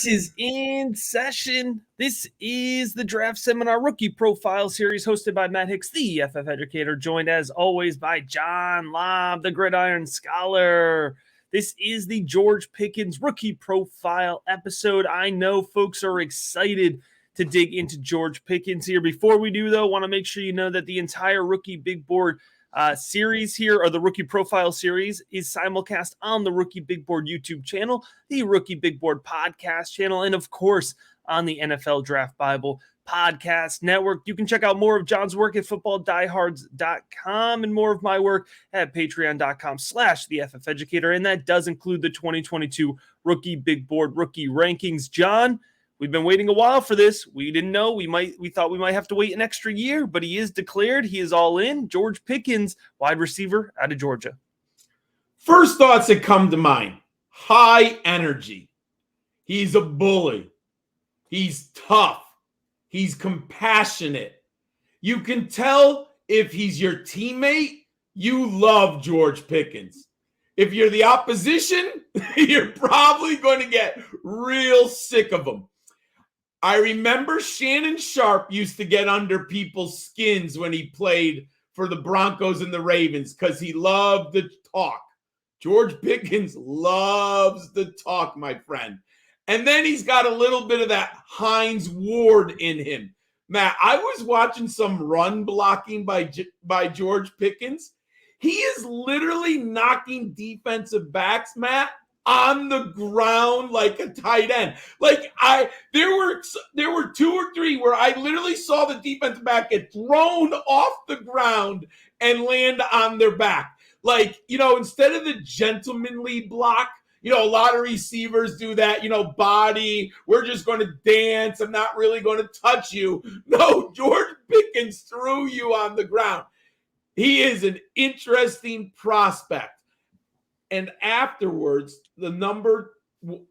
is in session. This is the Draft Seminar Rookie Profile Series hosted by Matt Hicks, the FF Educator, joined as always by John Laub, the Gridiron Scholar. This is the George Pickens Rookie Profile episode. I know folks are excited to dig into George Pickens here. Before we do, though, want to make sure you know that the entire Rookie Big Board series here, or the Rookie Profile series, is simulcast on the Rookie Big Board YouTube channel, the Rookie Big Board podcast channel, and of course on the NFL Draft Bible podcast network. You can check out more of John's work at footballdiehards.com and more of my work at patreon.com/the FF Educator, and that does include the 2022 Rookie Big Board rookie rankings. John, we've been waiting a while for this. We didn't know. We thought we might have to wait an extra year, but he is declared. He is all in. George Pickens, wide receiver out of Georgia. First thoughts that come to mind: high energy. He's a bully. He's tough. He's compassionate. You can tell if he's your teammate, you love George Pickens. If you're the opposition, you're probably going to get real sick of him. I remember Shannon Sharp used to get under people's skins when he played for the Broncos and the Ravens because he loved to talk. George Pickens loves to talk, my friend. And then he's got a little bit of that Hines Ward in him. Matt, I was watching some run blocking by George Pickens. He is literally knocking defensive backs, Matt, on the ground like a tight end. There were two or three where I literally saw the defensive back get thrown off the ground and land on their back. Instead of the gentlemanly block, a lot of receivers do that, body, we're just going to dance, I'm not really going to touch you. No, George Pickens threw you on the ground. He is an interesting prospect. And afterwards, the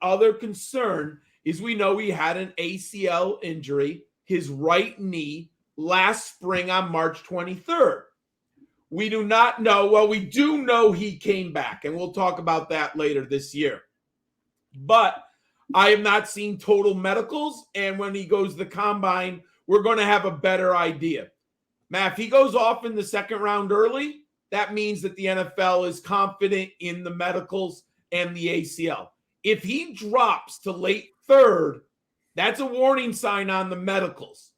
other concern is we know he had an ACL injury, his right knee, last spring on March 23rd. We do not know. Well, we do know he came back, and we'll talk about that later this year. But I have not seen total medicals, and when he goes to the combine, we're going to have a better idea. Matt, if he goes off in the second round early, that means that the NFL is confident in the medicals and the ACL. If he drops to late third, that's a warning sign on the medicals.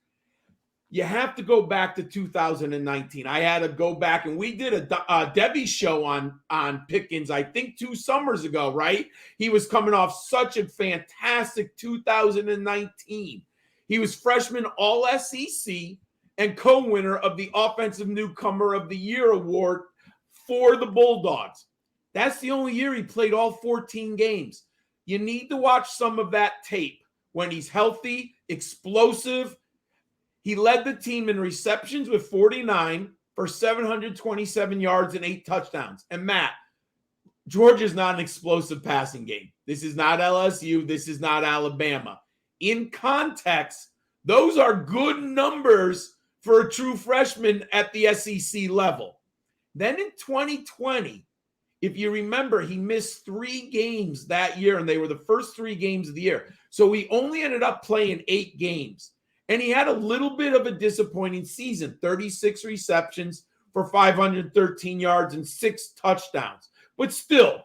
You have to go back to 2019. I had to go back, and we did a Debbie show on Pickens, I think 2 summers ago, right? He was coming off such a fantastic 2019. He was freshman All-SEC and co-winner of the Offensive Newcomer of the Year award for the Bulldogs. That's the only year he played all 14 games. You need to watch some of that tape when he's healthy, explosive. He led the team in receptions with 49 for 727 yards and 8 touchdowns. And Matt, Georgia's not an explosive passing game. This is not LSU. This is not Alabama. In context, those are good numbers for a true freshman at the SEC level. Then in 2020, if you remember, he missed 3 games that year, and they were the first 3 games of the year. So he only ended up playing 8 games. And he had a little bit of a disappointing season, 36 receptions for 513 yards and 6 touchdowns. But still,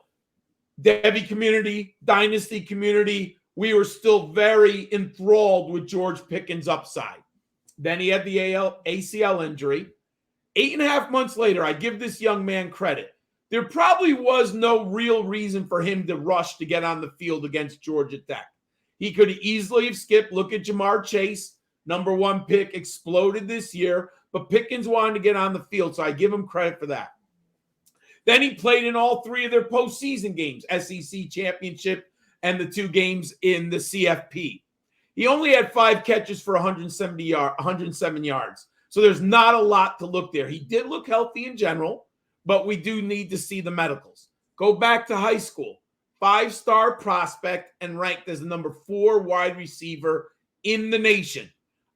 Debbie community, Dynasty community, we were still very enthralled with George Pickens' upside. Then he had the ACL injury. 8.5 months later, I give this young man credit. There probably was no real reason for him to rush to get on the field against Georgia Tech. He could easily have skipped. Look at Jamar Chase. Number 1 pick, exploded this year, but Pickens wanted to get on the field, so I give him credit for that. Then he played in all 3 of their postseason games, SEC Championship and the 2 games in the CFP. He only had 5 catches for 107 yards, so there's not a lot to look there. He did look healthy in general, but we do need to see the medicals. Go back to high school, 5-star prospect and ranked as the number 4 wide receiver in the nation.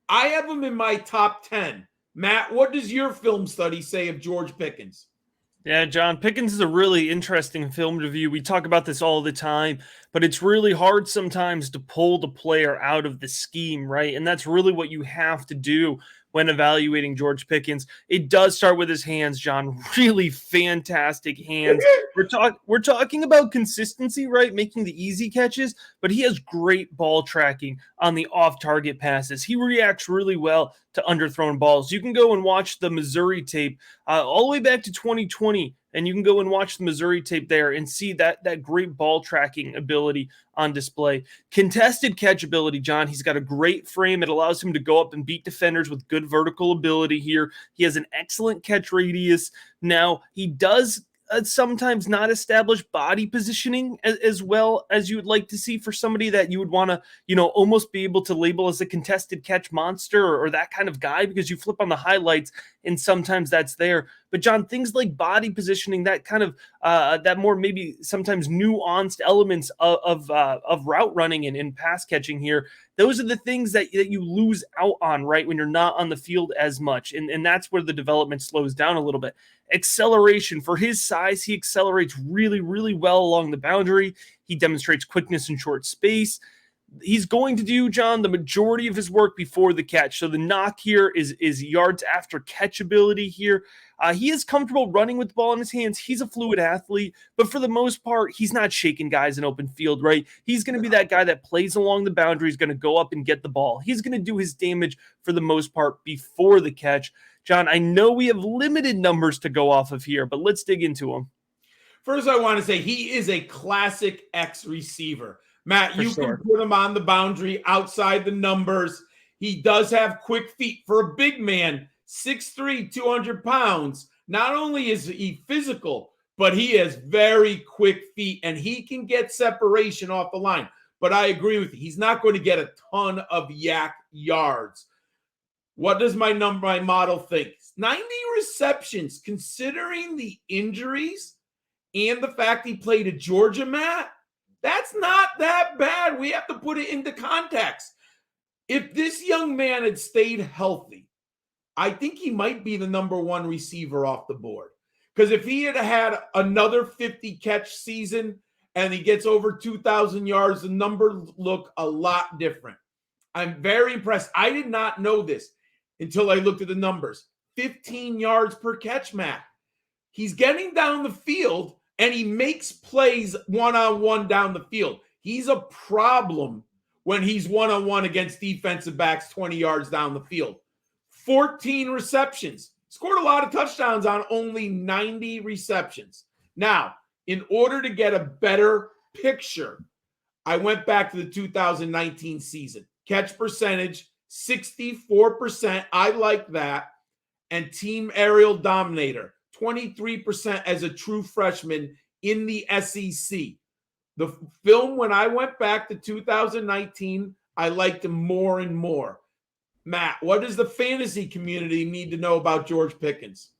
I have him in my top 10. Matt, what does your film study say of George Pickens? Yeah, John, Pickens is a really interesting film to view. We talk about this all the time, but it's really hard sometimes to pull the player out of the scheme, right? And that's really what you have to do when evaluating George Pickens. It does start with his hands, John. Really fantastic hands. We're talking about consistency, right? Making the easy catches, but he has great ball tracking on the off-target passes. He reacts really well to underthrown balls. You can go and watch the Missouri tape all the way back to 2020, and you can go and watch the Missouri tape there and see that great ball tracking ability on display. Contested catch ability, John. He's got a great frame. It allows him to go up and beat defenders with good vertical ability here. He has an excellent catch radius. Now, he does sometimes not establish body positioning as well as you would like to see for somebody that you would want to, almost be able to label as a contested catch monster or that kind of guy, because you flip on the highlights and sometimes that's there. But John, things like body positioning, that kind of that more maybe sometimes nuanced elements of route running and pass catching here, those are the things that you lose out on, right, when you're not on the field as much. And that's where the development slows down a little bit. Acceleration, for his size, he accelerates really, really well along the boundary. He demonstrates quickness in short space. He's going to do, John, the majority of his work before the catch. So the knock here is yards after catch ability here. He is comfortable running with the ball in his hands. He's a fluid athlete, but for the most part, he's not shaking guys in open field, right? He's going to be that guy that plays along the boundary. He's going to go up and get the ball. He's going to do his damage for the most part before the catch. John, I know we have limited numbers to go off of here, but let's dig into them. First, I want to say he is a classic X receiver. Matt, For you sure. can put him on the boundary outside the numbers. He does have quick feet. For a big man, 6'3", 200 pounds, not only is he physical, but he has very quick feet, and he can get separation off the line. But I agree with you. He's not going to get a ton of yak yards. What does my model think? 90 receptions, considering the injuries and the fact he played at Georgia, Matt, that's not that bad. We have to put it into context. If this young man had stayed healthy, I think he might be the number one receiver off the board. Because if he had another 50 catch season and he gets over 2,000 yards, the numbers look a lot different. I'm very impressed. I did not know this until I looked at the numbers. 15 yards per catch, Matt. He's getting down the field and he makes plays one-on-one down the field. He's a problem when he's one-on-one against defensive backs 20 yards down the field. 14 receptions. Scored a lot of touchdowns on only 90 receptions. Now, in order to get a better picture, I went back to the 2019 season. Catch percentage, 64%. I like that. And team aerial dominator, 23% as a true freshman in the SEC. The film, when I went back to 2019, I liked him more and more. Matt, what does the fantasy community need to know about George Pickens?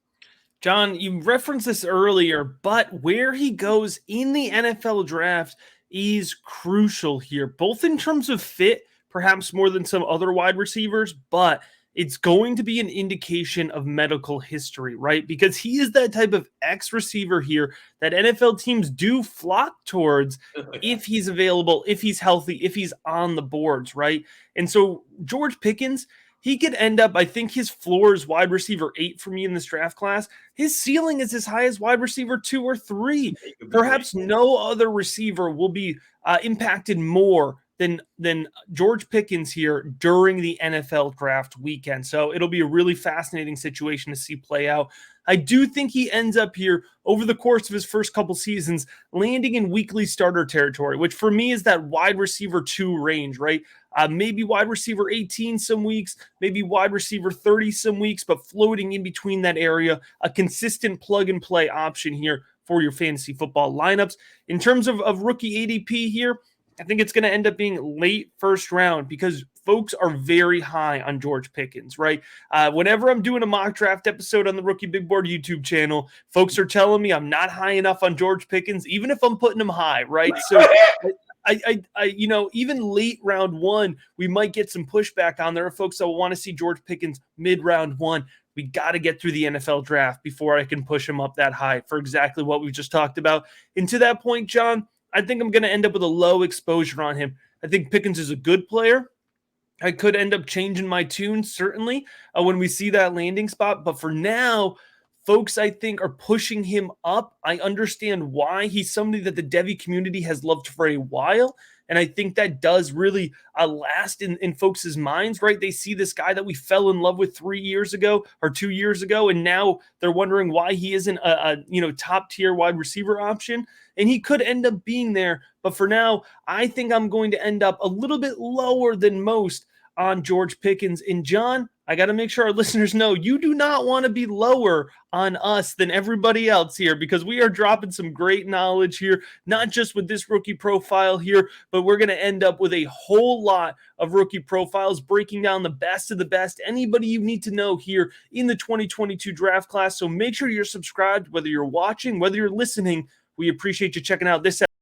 John, you referenced this earlier, but where he goes in the NFL draft is crucial here, both in terms of fit, perhaps more than some other wide receivers, but it's going to be an indication of medical history, right? Because he is that type of X receiver here that NFL teams do flock towards if he's available, if he's healthy, if he's on the boards, right? And so George Pickens, he could end up, I think his floor is wide receiver 8 for me in this draft class. His ceiling is as high as wide receiver 2 or 3. Perhaps no other receiver will be impacted more than George Pickens here during the NFL draft weekend. So it'll be a really fascinating situation to see play out. I do think he ends up here over the course of his first couple seasons landing in weekly starter territory, which for me is that wide receiver 2 range, right? Maybe wide receiver 18 some weeks, maybe wide receiver 30 some weeks, but floating in between that area, a consistent plug and play option here for your fantasy football lineups. In terms of rookie ADP here, I think it's going to end up being late first round because folks are very high on George Pickens, right? Whenever I'm doing a mock draft episode on the Rookie Big Board YouTube channel, folks are telling me I'm not high enough on George Pickens, even if I'm putting him high, right? So I even late round 1, we might get some pushback on there. Folks that want to see George Pickens mid round 1. We got to get through the NFL draft before I can push him up that high for exactly what we just talked about. And to that point, John, I think I'm going to end up with a low exposure on him. I think Pickens is a good player. I could end up changing my tune, certainly, when we see that landing spot. But for now, folks, I think, are pushing him up. I understand why. He's somebody that the Devy community has loved for a while. And I think that does really last in folks' minds, right? They see this guy that we fell in love with 3 years ago or 2 years ago, and now they're wondering why he isn't a top tier wide receiver option. And he could end up being there. But for now, I think I'm going to end up a little bit lower than most on George Pickens. And John, I got to make sure our listeners know you do not want to be lower on us than everybody else here, because we are dropping some great knowledge here, not just with this rookie profile here, but we're going to end up with a whole lot of rookie profiles, breaking down the best of the best, anybody you need to know here in the 2022 draft class. So make sure you're subscribed, whether you're watching, whether you're listening. We appreciate you checking out this